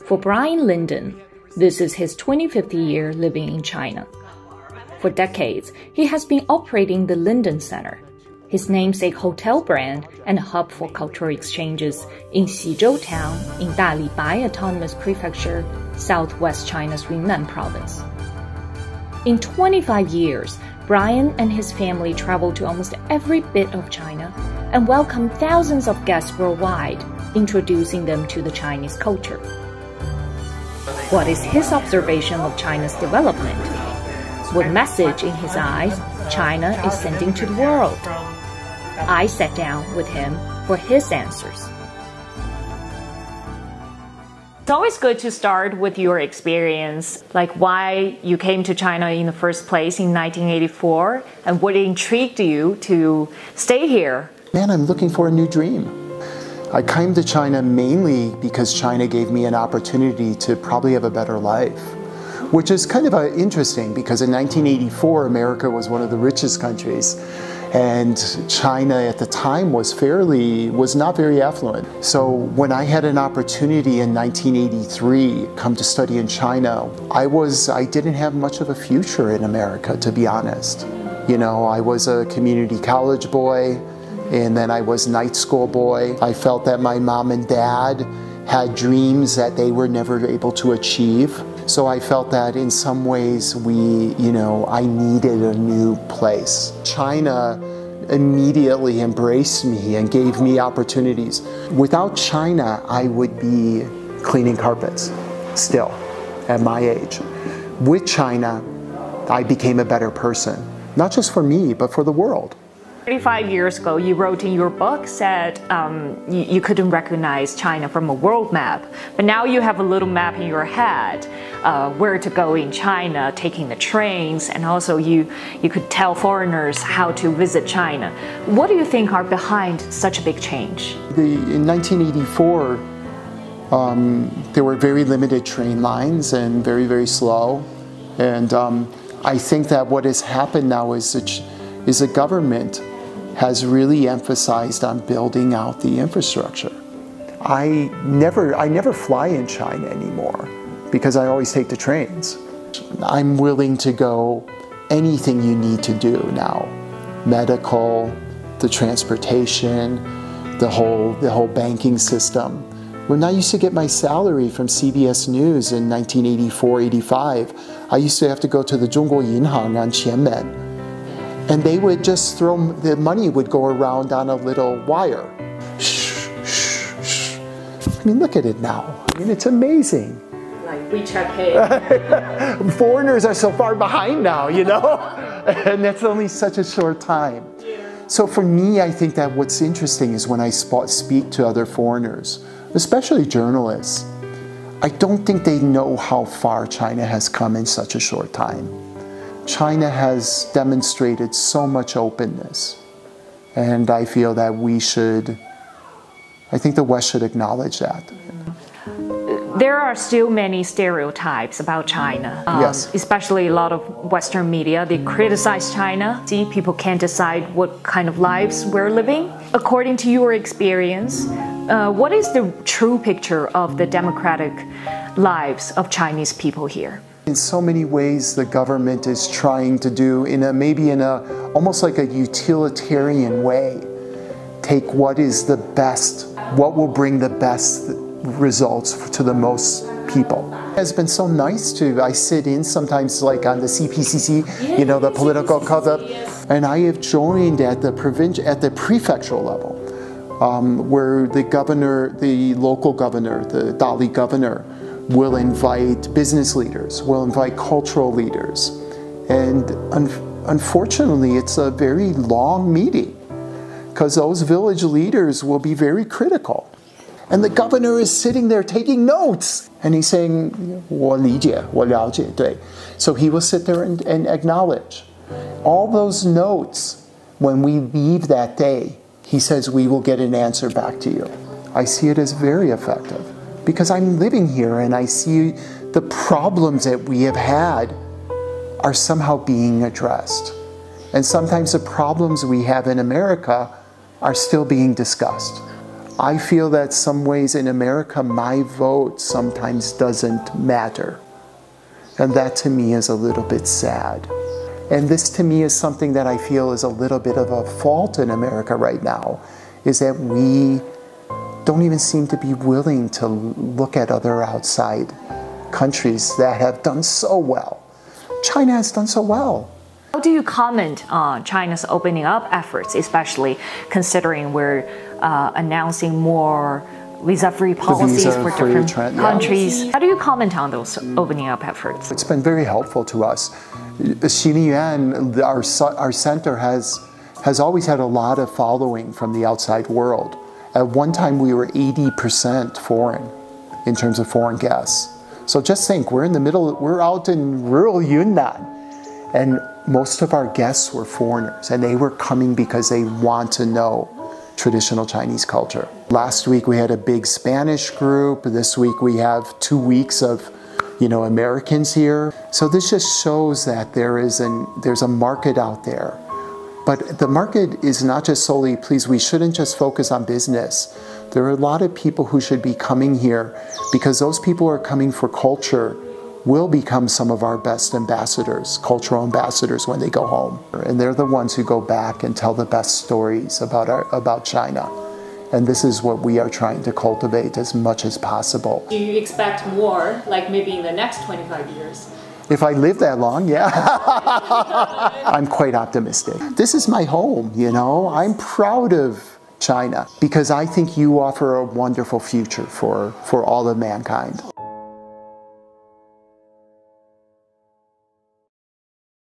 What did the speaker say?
For Brian Linden, this is his 25th year living in China. For decades, he has been operating the Linden Center, his namesake hotel brand and a hub for cultural exchanges in Xizhou Town in Dalibai Autonomous Prefecture, southwest China's Yunnan Province. In 25 years, Brian and his family traveled to almost every bit of China and welcomed thousands of guests worldwide, introducing them to the Chinese culture. What is his observation of China's development? What message in his eyes China is sending to the world? I sat down with him for his answers. It's always good to start with your experience, like why you came to China in the first place in 1984 and what intrigued you to stay here. Man, I'm looking for a new dream. I came to China mainly because China gave me an opportunity to probably have a better life, which is kind of interesting because in 1984, America was one of the richest countries. And China at the time was not very affluent. So when I had an opportunity in 1983 come to study in China, I didn't have much of a future in America, to be honest. You know, I was a community college boy, and then I was night school boy. I felt that my mom and dad had dreams that they were never able to achieve. So I felt that in some ways I needed a new place. China immediately embraced me and gave me opportunities. Without China, I would be cleaning carpets still at my age. With China, I became a better person, not just for me, but for the world. 35 years ago, you wrote in your book that you couldn't recognize China from a world map, but now you have a little map in your head where to go in China, taking the trains, and also you could tell foreigners how to visit China. What do you think are behind such a big change? In 1984, there were very limited train lines and very, very slow. And I think that what has happened now is the government has really emphasized on building out the infrastructure. I never fly in China anymore because I always take the trains. I'm willing to go anything you need to do now. Medical, the transportation, the whole banking system. When I used to get my salary from CBS News in 1984-85, I used to have to go to the Zhongguo Yinhang on Qianmen. And they would just the money would go around on a little wire. Shh, shh, shh. I mean, look at it now. I mean, it's amazing. Like WeChat Pay. Foreigners are so far behind now, you know? And that's only such a short time. Yeah. So for me, I think that what's interesting is when I speak to other foreigners, especially journalists, I don't think they know how far China has come in such a short time. China has demonstrated so much openness, and I feel that I think the West should acknowledge that. There are still many stereotypes about China, yes. Especially a lot of Western media. They criticize China. See, people can't decide what kind of lives we're living. According to your experience, what is the true picture of the democratic lives of Chinese people here? In so many ways, the government is trying to do, almost like a utilitarian way, take what is the best, what will bring the best results to the most people. It has been so nice I sit in sometimes like on the CPCC, the political club, and I have joined at the prefectural level, where the local governor, the Dali governor, will invite business leaders, will invite cultural leaders. And unfortunately, it's a very long meeting because those village leaders will be very critical. And the governor is sitting there taking notes. And he's saying, 我理解, 我了解, 对. So he will sit there and acknowledge. All those notes, when we leave that day, he says, we will get an answer back to you. I see it as very effective. Because I'm living here and I see the problems that we have had are somehow being addressed. And sometimes the problems we have in America are still being discussed. I feel that some ways in America, my vote sometimes doesn't matter. And that to me is a little bit sad. And this to me is something that I feel is a little bit of a fault in America right now, is that we don't even seem to be willing to look at other outside countries that have done so well. China has done so well. How do you comment on China's opening up efforts, especially considering we're announcing more visa-free policies for different countries? Yeah. How do you comment on those opening up efforts? It's been very helpful to us. Xinhua, our center, has always had a lot of following from the outside world. At one time, we were 80% foreign in terms of foreign guests. So just think, we're in the middle, we're out in rural Yunnan, and most of our guests were foreigners, and they were coming because they want to know traditional Chinese culture. Last week we had a big Spanish group. This week we have 2 weeks of, Americans here. So this just shows that there's a market out there. But the market is not just solely, please, we shouldn't just focus on business. There are a lot of people who should be coming here because those people who are coming for culture will become some of our best ambassadors, cultural ambassadors, when they go home. And they're the ones who go back and tell the best stories about China. And this is what we are trying to cultivate as much as possible. Do you expect more, like maybe in the next 25 years? If I live that long, yeah. I'm quite optimistic. This is my home, I'm proud of China because I think you offer a wonderful future for all of mankind.